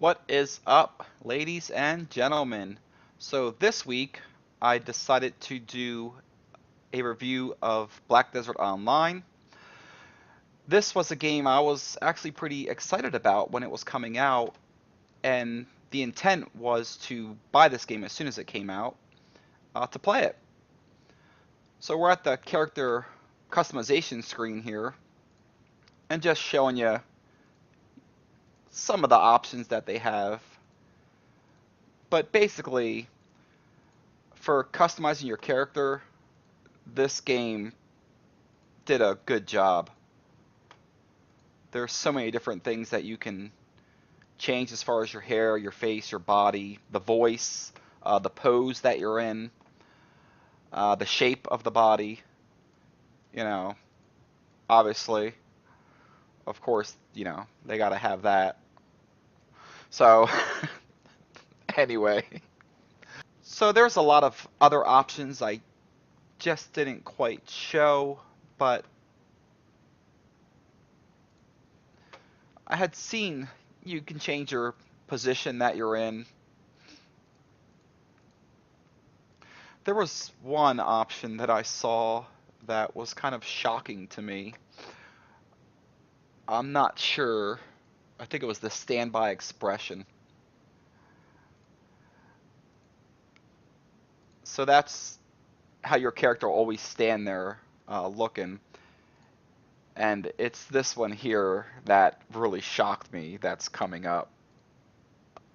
What is up, ladies and gentlemen? So this week I decided to do a review of Black Desert Online. This was a game I was actually pretty excited about when it was coming out, and the intent was to buy this game as soon as it came out to play it. So we're at the character customization screen here and just showing you some of the options that they have. But basically, for customizing your character, this game did a good job. There's so many different things that you can change as far as your hair, your face, your body, the voice, the pose that you're in, the shape of the body. You know, obviously, of course, they got to have that. So, anyway, so there's a lot of other options I just didn't quite show, but I had seen you can change your position that you're in. There was one option that I saw that was kind of shocking to me. I'm not sure. I think it was the standby expression. So that's how your character will always stand there looking. And it's this one here that really shocked me that's coming up.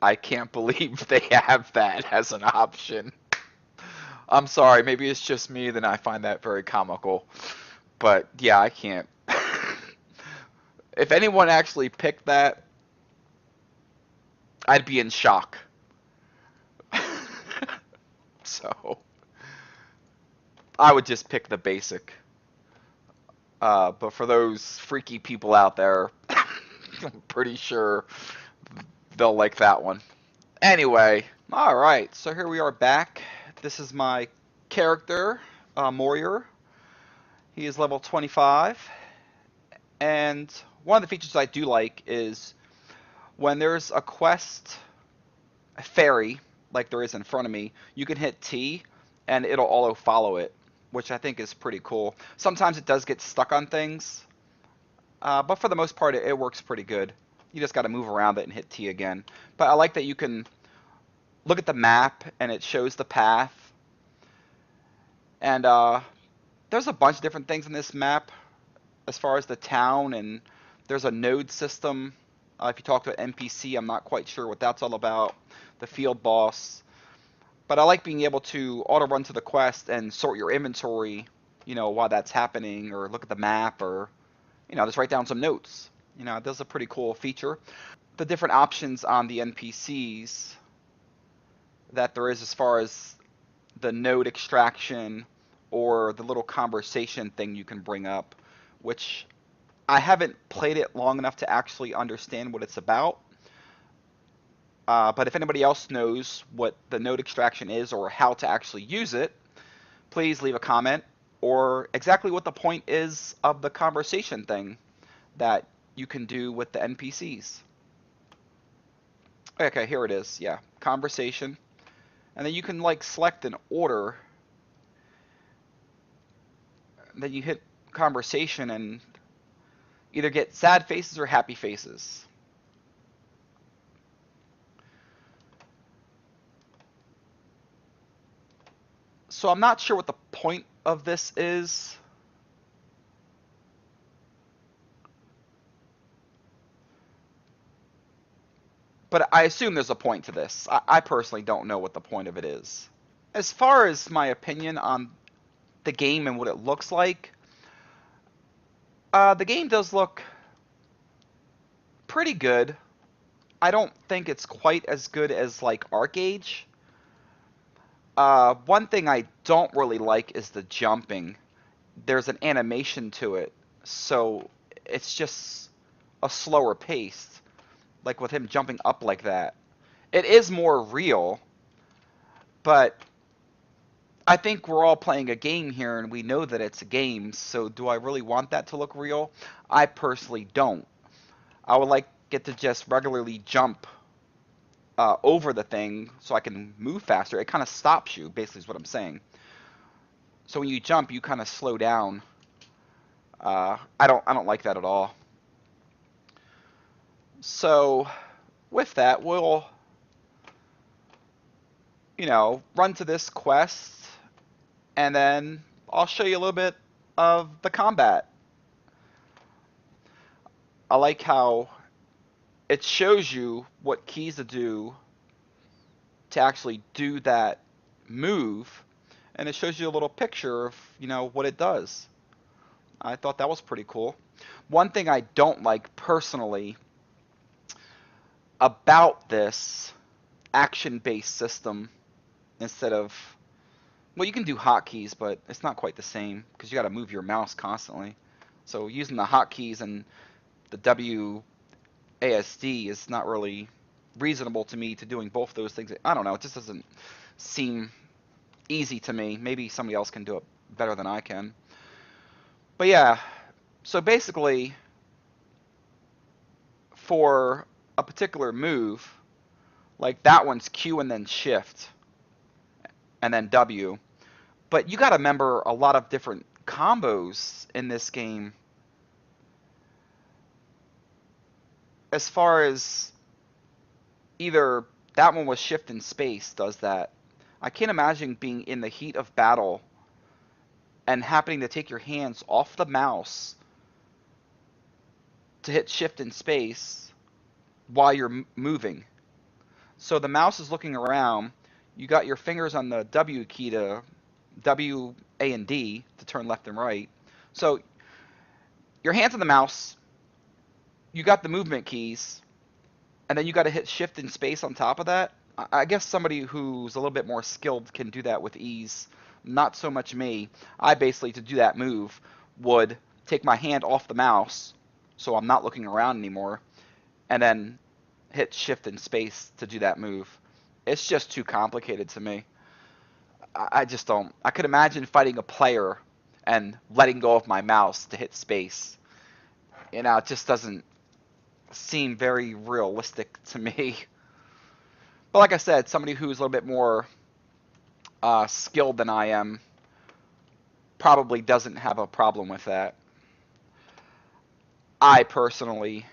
I can't believe they have that as an option. I'm sorry, maybe it's just me, then I find that very comical. But yeah, I can't. If anyone actually picked that, I'd be in shock. So I would just pick the basic. But for those freaky people out there, I'm pretty sure they'll like that one. Anyway, alright, so here we are back. This is my character, MoiR. He is level 25. And one of the features I do like is when there's a quest, a ferry, like there is in front of me, you can hit T and it'll auto follow it, which I think is pretty cool. Sometimes it does get stuck on things, but for the most part it works pretty good. You just got to move around it and hit T again. But I like that you can look at the map and it shows the path. And there's a bunch of different things in this map as far as the town, and there's a node system. If you talk to an NPC, I'm not quite sure what that's all about. The field boss. But I like being able to auto run to the quest and sort your inventory, while that's happening, or look at the map, or, just write down some notes. That's a pretty cool feature. The different options on the NPCs that there is as far as the node extraction or the little conversation thing you can bring up, which I haven't played it long enough to actually understand what it's about. But if anybody else knows what the node extraction is or how to actually use it, please leave a comment, or exactly what the point is of the conversation thing that you can do with the NPCs. Okay, here it is. Yeah, conversation. And then you can select an order. Then you hit conversation and either get sad faces or happy faces. So I'm not sure what the point of this is. But I assume there's a point to this. I personally don't know what the point of it is. As far as my opinion on the game and what it looks like, the game does look pretty good. I don't think it's quite as good as ArcAge. One thing I don't really like is the jumping. There's an animation to it, so it's just a slower pace. Like with him jumping up like that. It is more real, but I think we're all playing a game here and we know that it's a game, so do I really want that to look real? I personally don't. I would like it to just regularly jump over the thing so I can move faster. It kind of stops you, basically is what I'm saying. So when you jump, you kind of slow down. I don't like that at all. So with that, we'll run to this quest, and then I'll show you a little bit of the combat. I like how it shows you what keys to do to actually do that move, and it shows you a little picture of what it does. I thought that was pretty cool. One thing I don't like personally about this action-based system, instead of, well, you can do hotkeys, but it's not quite the same because you got to move your mouse constantly. So using the hotkeys and the WASD is not really reasonable to me to doing both those things. I don't know. It just doesn't seem easy to me. Maybe somebody else can do it better than I can. But yeah, so basically, for a particular move, like that one's Q and then Shift and then W. But you got to remember a lot of different combos in this game. As far as either that one was Shift and Space does that. I can't imagine being in the heat of battle and happening to take your hands off the mouse to hit Shift and Space while you're moving. So the mouse is looking around. You got your fingers on the W key to W, A, and D to turn left and right. So your hands on the mouse, you got the movement keys, and then you got to hit Shift and Space on top of that. I guess somebody who's a little bit more skilled can do that with ease. Not so much me. I basically, to do that move, would take my hand off the mouse, so I'm not looking around anymore, and then hit Shift and Space to do that move. It's just too complicated to me. I just don't. I could imagine fighting a player and letting go of my mouse to hit space. It just doesn't seem very realistic to me. But like I said, somebody who's a little bit more skilled than I am probably doesn't have a problem with that. I personally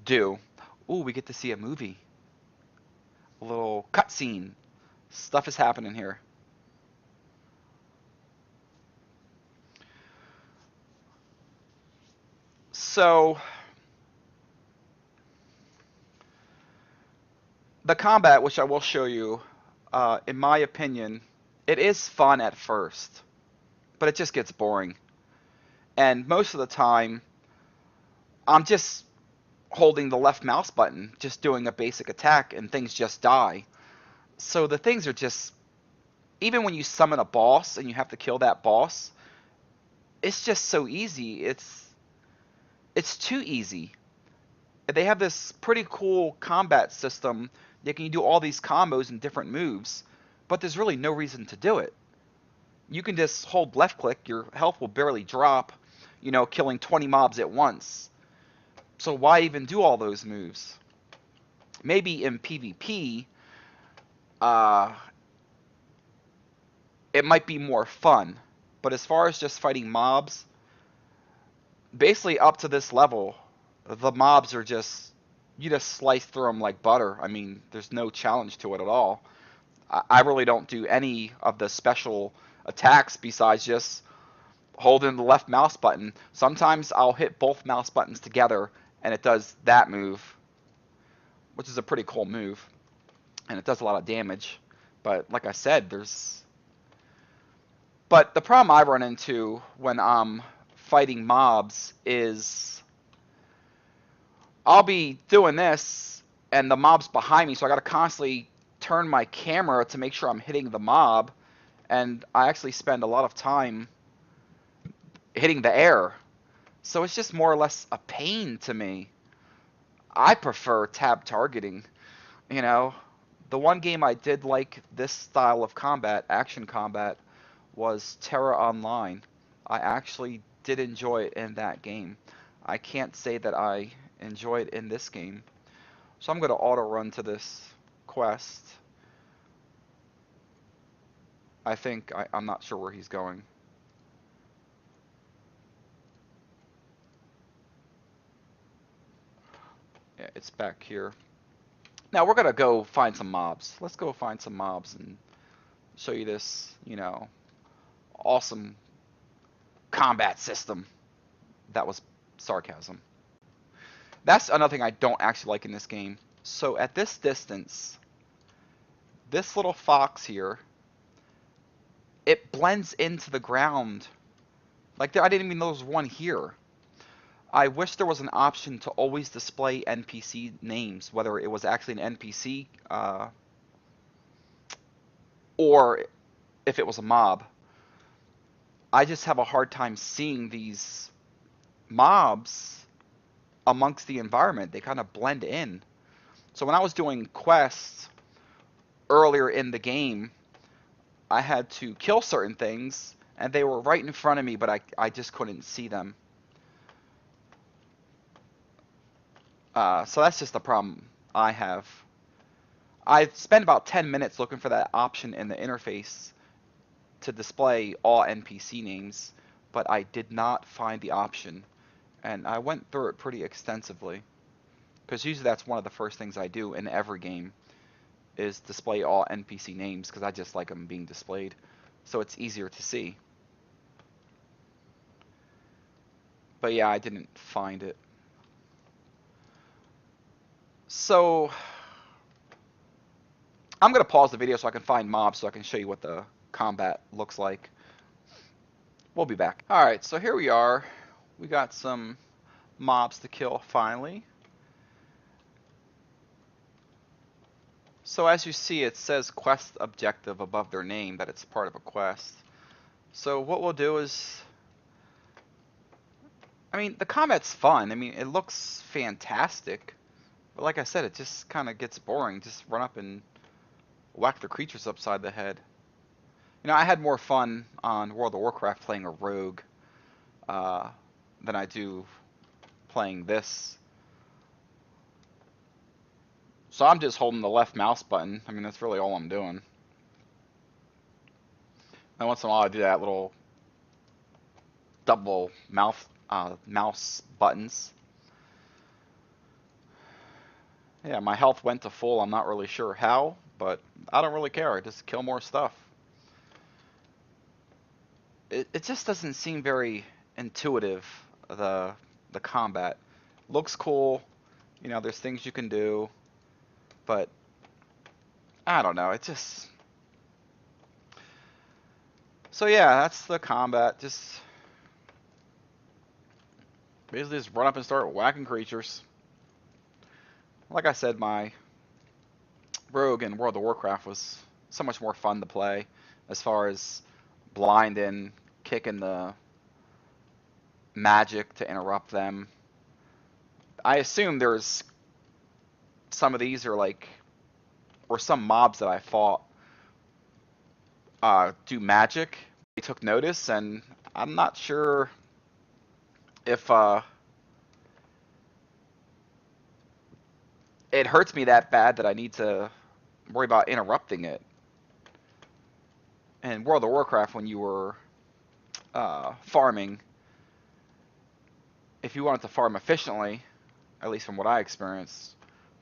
do. Ooh, we get to see a movie. A little cutscene. Stuff is happening here. So, the combat, which I will show you, in my opinion, it is fun at first, but it just gets boring. And most of the time, I'm just holding the left mouse button, just doing a basic attack, and things just die. So the things are just, even when you summon a boss and you have to kill that boss, it's just so easy. It's too easy. They have this pretty cool combat system. You can do all these combos and different moves, but there's really no reason to do it. You can just hold left click, your health will barely drop, killing 20 mobs at once. So why even do all those moves? Maybe in PvP, uh, it might be more fun. But as far as just fighting mobs, basically up to this level, the mobs are just, you just slice through them like butter. I mean, there's no challenge to it at all. I really don't do any of the special attacks besides just holding the left mouse button. Sometimes I'll hit both mouse buttons together and it does that move, which is a pretty cool move. And it does a lot of damage. But like I said, But the problem I run into when I'm fighting mobs is I'll be doing this and the mob's behind me, so I gotta constantly turn my camera to make sure I'm hitting the mob, and I actually spend a lot of time hitting the air. So it's just more or less a pain to me. I prefer tab targeting, you know. The one game I did like this style of combat, action combat, was Terra Online. I actually did enjoy it in that game. I can't say that I enjoy it in this game. So I'm going to auto run to this quest. I think, I'm not sure where he's going. Yeah, it's back here. Now we're going to go find some mobs. Let's go find some mobs and show you this, awesome combat system. That was sarcasm. That's another thing I don't actually like in this game. So at this distance, this little fox here, it blends into the ground. Like, I didn't even know there was one here. I wish there was an option to always display NPC names, whether it was actually an NPC or if it was a mob. I just have a hard time seeing these mobs amongst the environment. They kind of blend in. So when I was doing quests earlier in the game, I had to kill certain things, and they were right in front of me, but I just couldn't see them. So that's just the problem I have. I spent about 10 minutes looking for that option in the interface to display all NPC names, but I did not find the option. And I went through it pretty extensively, because usually that's one of the first things I do in every game, is display all NPC names, because I just like them being displayed, so it's easier to see. But yeah, I didn't find it. So I'm going to pause the video so I can find mobs so I can show you what the combat looks like. We'll be back. Alright, so here we are. We got some mobs to kill finally. So as you see, it says quest objective above their name, that it's part of a quest. So what we'll do is, I mean, the combat's fun. I mean, it looks fantastic. But like I said, it just kind of gets boring. Just run up and whack the creatures upside the head. I had more fun on World of Warcraft playing a rogue than I do playing this. So I'm just holding the left mouse button. I mean, that's really all I'm doing. And once in a while I do that little double mouse buttons. Yeah, my health went to full. I'm not really sure how, but I don't really care. I just kill more stuff. It just doesn't seem very intuitive, the combat. Looks cool, there's things you can do, but I don't know, it just... So yeah, that's the combat. Just basically just run up and start whacking creatures. Like I said, my rogue in World of Warcraft was so much more fun to play, as far as blinding, kicking the magic to interrupt them. I assume there's some of these are like, or some mobs that I fought do magic. They took notice, and I'm not sure if it hurts me that bad that I need to worry about interrupting it. In World of Warcraft, when you were farming, if you wanted to farm efficiently, at least from what I experienced,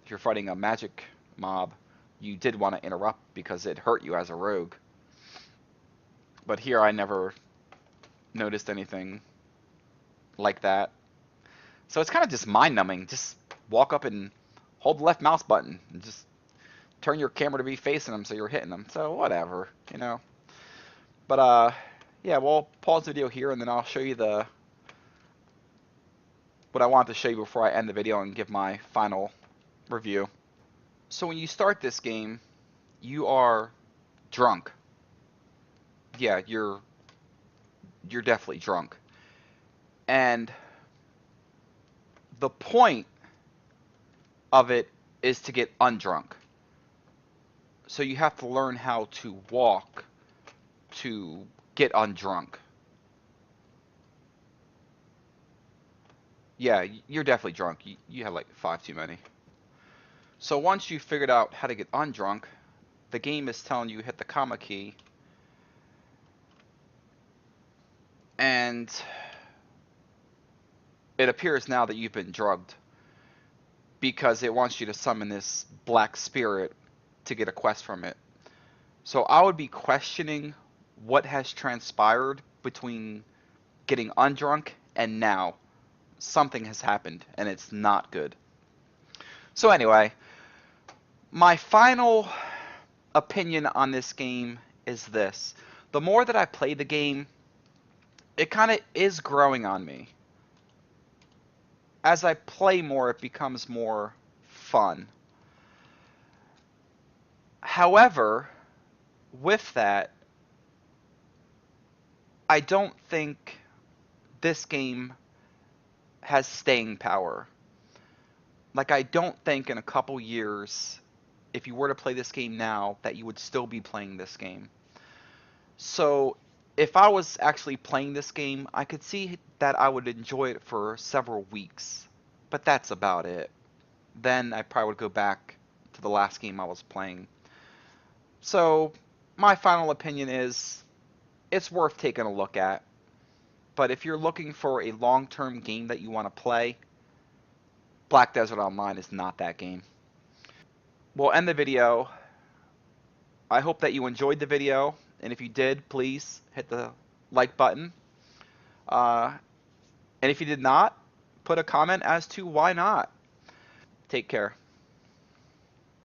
if you're fighting a magic mob, you did want to interrupt because it hurt you as a rogue. But here I never noticed anything like that. So it's kind of just mind-numbing. Just walk up and hold the left mouse button and just turn your camera to be facing them so you're hitting them. So whatever, But yeah, we'll pause the video here and then I'll show you what I wanted to show you before I end the video and give my final review. So when you start this game, you are drunk. Yeah, you're definitely drunk. And the point of it is to get undrunk. So you have to learn how to walk to get undrunk. Yeah, you're definitely drunk. You have like 5 too many. So once you figured out how to get undrunk, the game is telling you hit the comma key, and it appears now that you've been drugged because it wants you to summon this black spirit to get a quest from it. So I would be questioning what has transpired between getting undrunk and now. Something has happened and it's not good. So anyway, my final opinion on this game is this. The more that I play the game, it kind of is growing on me. As I play more, it becomes more fun. However, with that, I don't think this game has staying power. Like, I don't think in a couple years, if you were to play this game now, that you would still be playing this game. So, if I was actually playing this game, I could see that I would enjoy it for several weeks. But that's about it. Then I probably would go back to the last game I was playing. So, my final opinion is it's worth taking a look at. But if you're looking for a long-term game that you want to play, Black Desert Online is not that game. We'll end the video. I hope that you enjoyed the video, and if you did, please hit the like button. Uh, and if you did not, put a comment as to why not. Take care.